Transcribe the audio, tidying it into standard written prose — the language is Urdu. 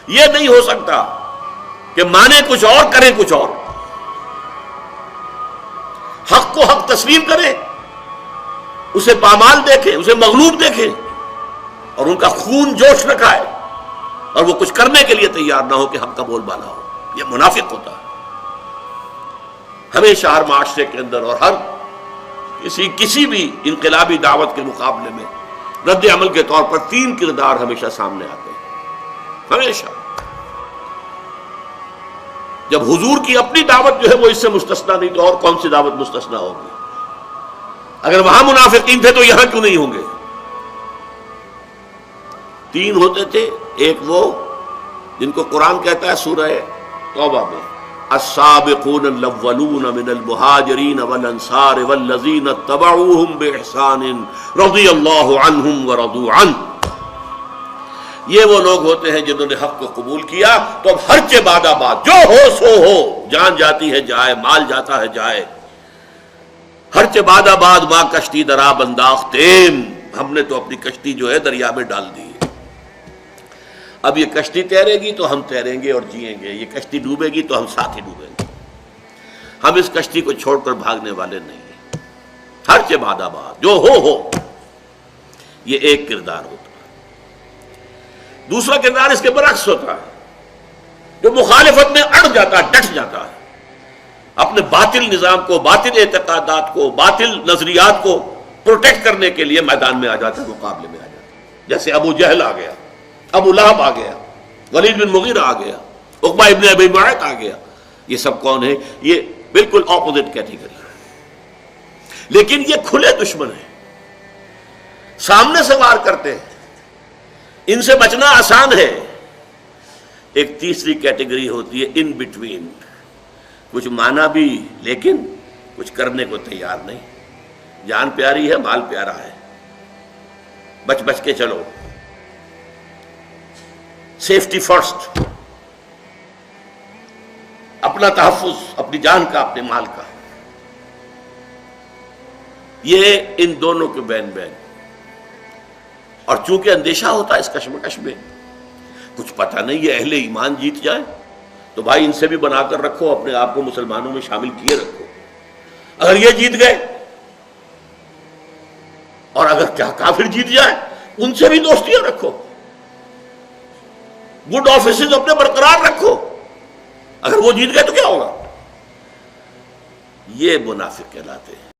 یہ نہیں ہو سکتا کہ مانے کچھ اور کریں کچھ اور. حق کو حق تسلیم کریں، اسے پامال دیکھیں، اسے مغلوب دیکھیں، اور ان کا خون جوش رکھا ہے اور وہ کچھ کرنے کے لیے تیار نہ ہو کہ حق کا بول بالا ہو. یہ منافق ہوتا ہے. ہمیشہ ہر معاشرے کے اندر اور ہر کسی بھی انقلابی دعوت کے مقابلے میں رد عمل کے طور پر 3 کردار ہمیشہ سامنے آتے ہیں. ہمیشہ. جب حضور کی اپنی دعوت جو ہے وہ اس سے مستثنا نہیں تو اور کون سی دعوت مستثنا ہوگی؟ اگر وہاں منافقین تھے تو یہاں کیوں نہیں ہوں گے؟ 3 ہوتے تھے. ایک وہ جن کو قرآن کہتا ہے سورہ توبہ میں السابقون الاولون من المہاجرین والانصار والذین اتبعوہم باحسان رضی اللہ عنہم ورضوا عنہ. یہ وہ لوگ ہوتے ہیں جنہوں نے حق کو قبول کیا تو اب ہر چہ بعد آباد جو ہو سو ہو، جان جاتی ہے جائے، مال جاتا ہے جائے، ہر چہ بعد آباد ماں کشتی درآب انداختیم، ہم نے تو اپنی کشتی جو ہے دریا میں ڈال دی. اب یہ کشتی تیرے گی تو ہم تیریں گے اور جئیں گے، یہ کشتی ڈوبے گی تو ہم ساتھ ہی ڈوبیں گے. ہم اس کشتی کو چھوڑ کر بھاگنے والے نہیں ہیں. ہر چہ بعد آباد جو ہو. یہ ایک کردار ہوتا ہے. دوسرا کردار اس کے برعکس ہوتا ہے جو مخالفت میں اڑ جاتا ہے، ڈٹ جاتا ہے، اپنے باطل نظام کو، باطل اعتقادات کو، باطل نظریات کو پروٹیکٹ کرنے کے لیے میدان میں آ جاتا ہے، مقابلے میں آ جاتا ہے. جیسے ابو جہل آ گیا، ابو لہب آ گیا، ولید بن مغیرہ آ گیا، عقبہ ابن ابی معیط آ گیا. یہ سب کون ہیں؟ یہ بالکل اپوزٹ کیٹیگری ہے، لیکن یہ کھلے دشمن ہیں، سامنے سے وار کرتے ہیں، ان سے بچنا آسان ہے. ایک تیسری کیٹیگری ہوتی ہے ان بٹوین، کچھ مانا بھی لیکن کچھ کرنے کو تیار نہیں. جان پیاری ہے، مال پیارا ہے، بچ بچ کے چلو، سیفٹی فرسٹ، اپنا تحفظ، اپنی جان کا، اپنے مال کا. یہ ان دونوں کے بین بین. اور چونکہ اندیشہ ہوتا ہے اس کشمکش میں، کچھ پتہ نہیں یہ اہل ایمان جیت جائے تو بھائی ان سے بھی بنا کر رکھو، اپنے آپ کو مسلمانوں میں شامل کیے رکھو. اگر یہ جیت گئے اور اگر کیا کافر جیت جائے ان سے بھی دوستیاں رکھو، گڈ آفیسز اپنے برقرار رکھو. اگر وہ جیت گئے تو کیا ہوگا؟ یہ منافق کہلاتے ہیں.